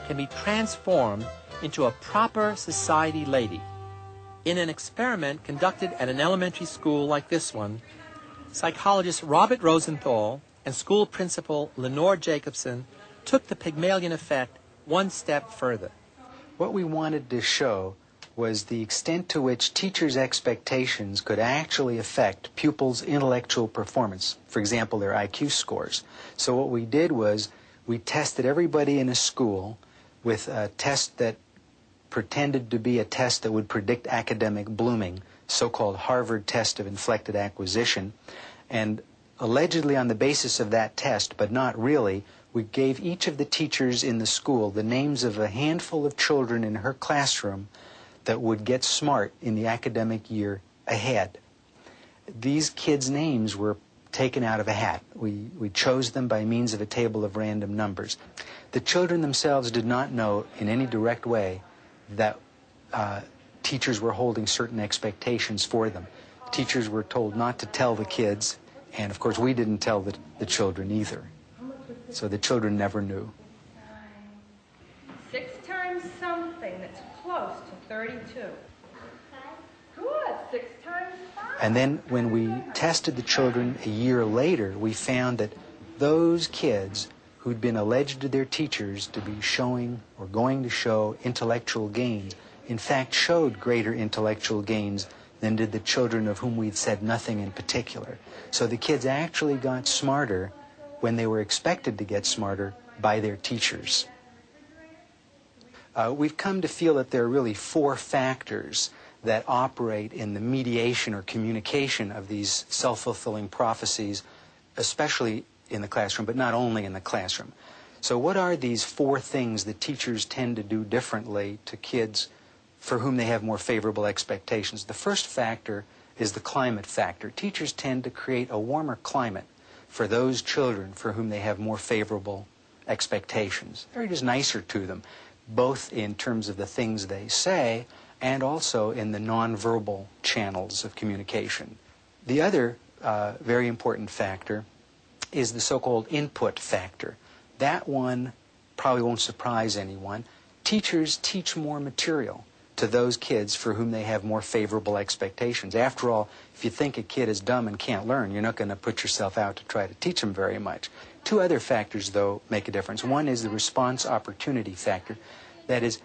can be transformed into a proper society lady. In an experiment conducted at an elementary school like this one, psychologist Robert Rosenthal and school principal Lenore Jacobson took the Pygmalion effect one step further. What we wanted to show was the extent to which teachers' expectations could actually affect pupils' intellectual performance, for example, their IQ scores. So what we did was we tested everybody in a school with a test that pretended to be a test that would predict academic blooming, so-called Harvard test of inflected acquisition, and allegedly on the basis of that test, but not really, we gave each of the teachers in the school the names of a handful of children in her classroom that would get smart in the academic year ahead. These kids' names were taken out of a hat. We chose them by means of a table of random numbers. The children themselves did not know in any direct way that teachers were holding certain expectations for them. Teachers were told not to tell the kids, and of course we didn't tell the children either. So the children never knew. 6 times something that's close to 32. Good. 6 times 5. And then when we tested the children a year later, we found that those kids who'd been alleged to their teachers to be showing or going to show intellectual gains, in fact showed greater intellectual gains than did the children of whom we'd said nothing in particular. So the kids actually got smarter when they were expected to get smarter by their teachers. We've come to feel that there are really 4 factors that operate in the mediation or communication of these self-fulfilling prophecies, especially in the classroom, but not only in the classroom. So what are these 4 things that teachers tend to do differently to kids for whom they have more favorable expectations? The first factor is the climate factor. Teachers tend to create a warmer climate for those children for whom they have more favorable expectations. They're just nicer to them, both in terms of the things they say and also in the nonverbal channels of communication. The other very important factor is the so-called input factor. That one probably won't surprise anyone. Teachers teach more material to those kids for whom they have more favorable expectations. After all, if you think a kid is dumb and can't learn, you're not going to put yourself out to try to teach them very much. 2 other factors, though, make a difference. One is the response opportunity factor. That is,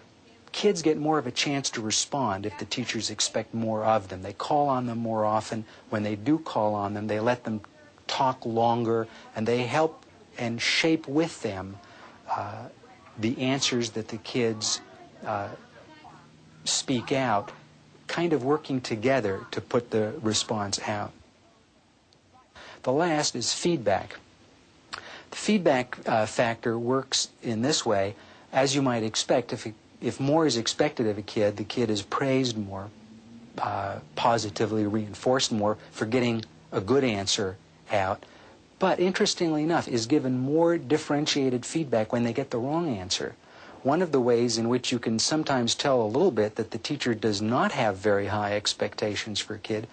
kids get more of a chance to respond if the teachers expect more of them. They call on them more often. When they do call on them, they let them talk longer, and they help and shape with them the answers that the kids speak out, kind of working together to put the response out. The last is feedback. The feedback factor works in this way. As you might expect, if more is expected of a kid, the kid is praised more, positively reinforced more for getting a good answer out. But interestingly enough, is given more differentiated feedback when they get the wrong answer. One of the ways in which you can sometimes tell a little bit that the teacher does not have very high expectations for a kid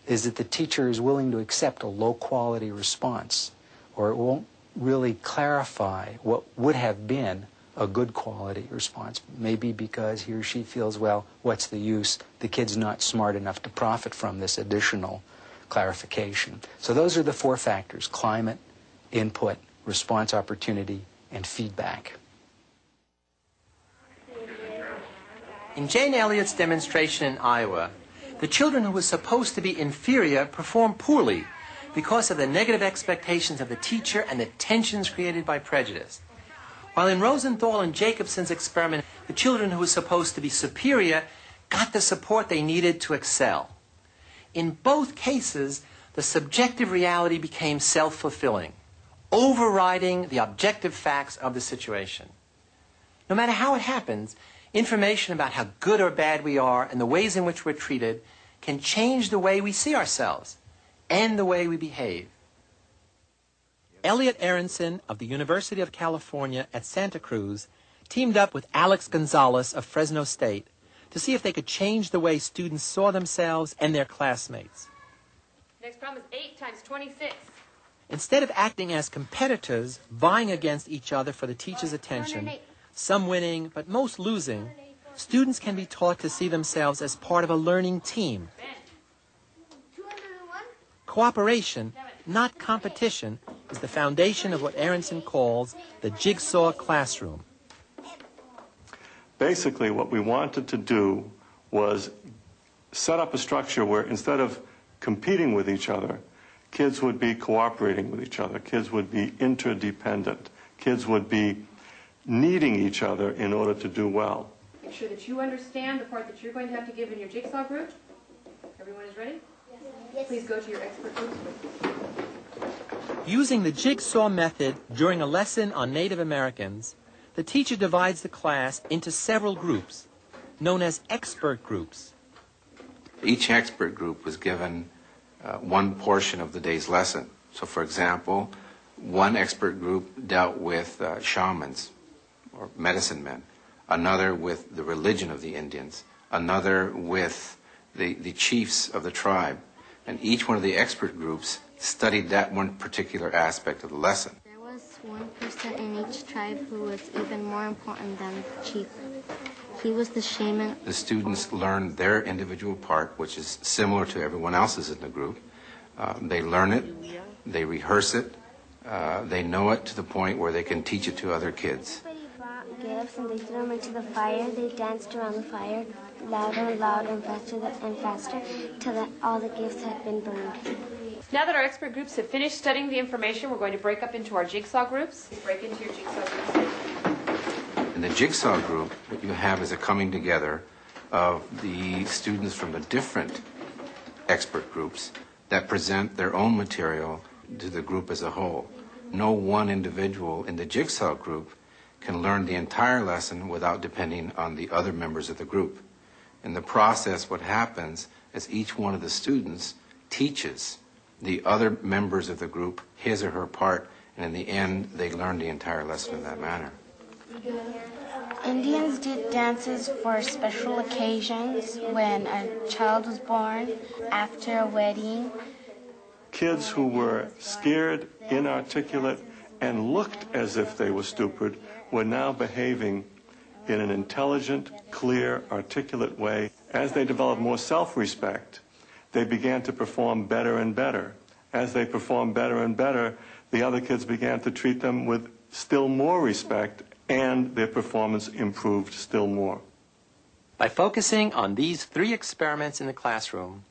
is that the teacher is willing to accept a low-quality response, or it won't really clarify what would have been a good quality response, maybe because he or she feels, well, what's the use? The kid's not smart enough to profit from this additional clarification. So those are the 4 factors: climate, input, response opportunity, and feedback. In Jane Elliott's demonstration in Iowa, the children who were supposed to be inferior performed poorly because of the negative expectations of the teacher and the tensions created by prejudice. While in Rosenthal and Jacobson's experiment, the children who were supposed to be superior got the support they needed to excel. In both cases, the subjective reality became self-fulfilling, overriding the objective facts of the situation. No matter how it happens, information about how good or bad we are and the ways in which we're treated can change the way we see ourselves and the way we behave. Elliot Aronson of the University of California at Santa Cruz teamed up with Alex Gonzalez of Fresno State to see if they could change the way students saw themselves and their classmates. Next problem is 8 times 26. Instead of acting as competitors, vying against each other for the teacher's attention, some winning, but most losing, students can be taught to see themselves as part of a learning team. Cooperation, not competition, is the foundation of what Aronson calls the jigsaw classroom. Basically, what we wanted to do was set up a structure where instead of competing with each other, kids would be cooperating with each other. Kids would be interdependent. Kids would be needing each other in order to do well. Make sure that you understand the part that you're going to have to give in your jigsaw group. Everyone is ready? Yes. Please go to your expert groups. Using the jigsaw method during a lesson on Native Americans, the teacher divides the class into several groups, known as expert groups. Each expert group was given one portion of the day's lesson. So, for example, one expert group dealt with shamans or medicine men, another with the religion of the Indians, another with the chiefs of the tribe. And each one of the expert groups studied that one particular aspect of the lesson. There was one person in each tribe who was even more important than the chief. He was the shaman. The students learned their individual part, which is similar to everyone else's in the group. They learn it, they rehearse it, they know it to the point where they can teach it to other kids. Gifts and they threw them into the fire. They danced around the fire, louder and louder and faster, till all the gifts had been burned. Now that our expert groups have finished studying the information, we're going to break up into our jigsaw groups. Break into your jigsaw groups. In the jigsaw group, what you have is a coming together of the students from the different expert groups that present their own material to the group as a whole. No one individual in the jigsaw group can learn the entire lesson without depending on the other members of the group. In the process, what happens is each one of the students teaches the other members of the group his or her part, and in the end, they learn the entire lesson in that manner. Indians did dances for special occasions, when a child was born, after a wedding. Kids who were scared, inarticulate, and looked as if they were stupid were now behaving in an intelligent, clear, articulate way. As they developed more self-respect, they began to perform better and better. As they performed better and better, the other kids began to treat them with still more respect, and their performance improved still more. By focusing on these 3 experiments in the classroom,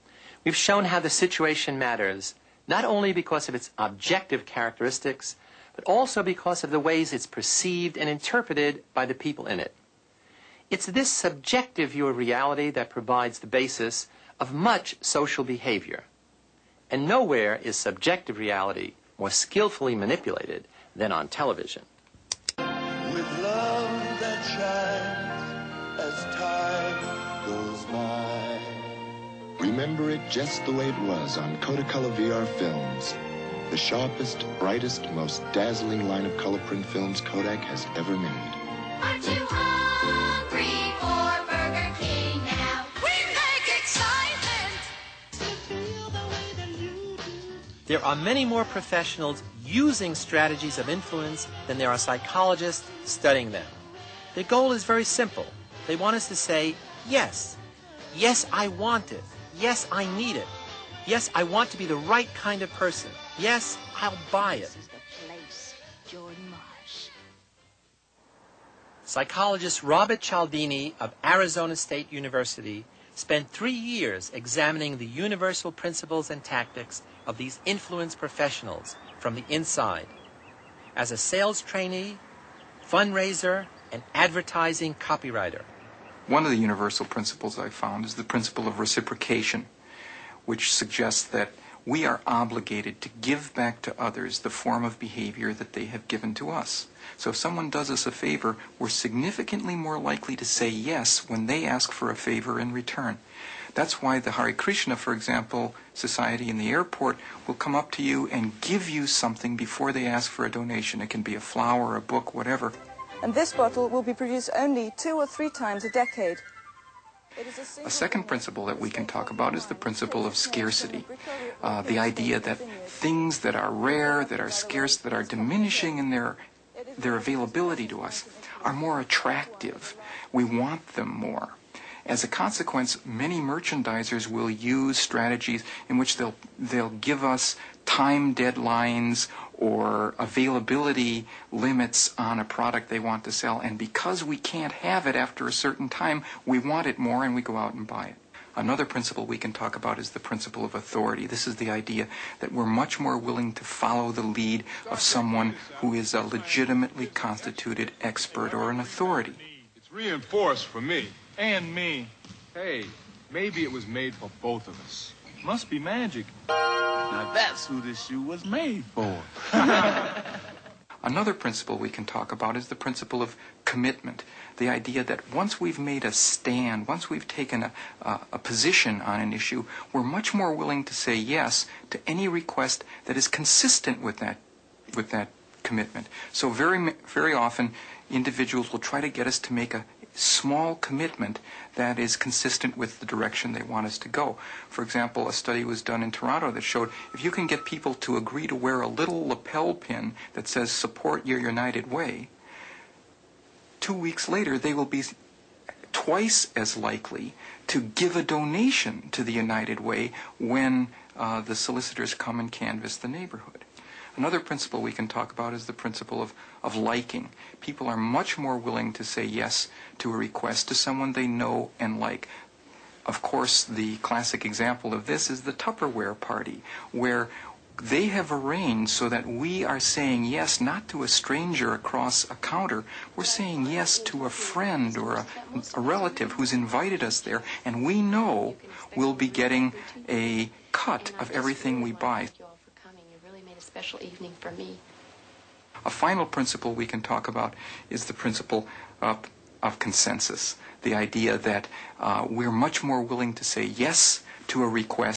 we've shown how the situation matters, not only because of its objective characteristics, but also because of the ways it's perceived and interpreted by the people in it. It's this subjective view of reality that provides the basis of much social behavior. And nowhere is subjective reality more skillfully manipulated than on television. With love that shines as time goes by. Remember it just the way it was on Kodacolor VR films. The sharpest, brightest, most dazzling line of color print films Kodak has ever made. Aren't you hungry for Burger King now? We make excitement to feel the way that you do. There are many more professionals using strategies of influence than there are psychologists studying them. Their goal is very simple. They want us to say, yes. Yes, I want it. Yes, I need it. Yes, I want to be the right kind of person. Yes, I'll buy it. Psychologist Robert Cialdini of Arizona State University spent 3 years examining the universal principles and tactics of these influence professionals from the inside. As a sales trainee, fundraiser, and advertising copywriter. One of the universal principles I found is the principle of reciprocation, which suggests that we are obligated to give back to others the form of behavior that they have given to us. So if someone does us a favor, we're significantly more likely to say yes when they ask for a favor in return. That's why the Hare Krishna, for example, society in the airport will come up to you and give you something before they ask for a donation. It can be a flower, a book, whatever. And this bottle will be produced only 2 or 3 times a decade. A second principle that we can talk about is the principle of scarcity. The idea that things that are rare, that are scarce, that are diminishing in their their availability to us are more attractive. We want them more. As a consequence, many merchandisers will use strategies in which they'll give us time deadlines or availability limits on a product they want to sell, and because we can't have it after a certain time, we want it more and we go out and buy it. Another principle we can talk about is the principle of authority. This is the idea that we're much more willing to follow the lead of someone who is a legitimately constituted expert or an authority. It's reinforced for me. And me. Hey, maybe it was made for both of us. Must be magic. Now that's who this shoe was made for. Another principle we can talk about is the principle of commitment. The idea that once we've made a stand, once we've taken a position on an issue, we're much more willing to say yes to any request that is consistent with that commitment. So very often individuals will try to get us to make a small commitment that is consistent with the direction they want us to go. For example, a study was done in Toronto that showed if you can get people to agree to wear a little lapel pin that says "Support Your United Way," 2 weeks later they will be twice as likely to give a donation to the United Way when the solicitors come and canvass the neighborhood. Another principle we can talk about is the principle of liking. People are much more willing to say yes to a request to someone they know and like. Of course, the classic example of this is the Tupperware party, where they have arranged so that we are saying yes not to a stranger across a counter. We're saying yes to a friend or a relative who's invited us there, and we know we'll be getting a cut of everything we buy. Special evening for me. A final principle we can talk about is the principle of consensus. The idea that we're much more willing to say yes to a request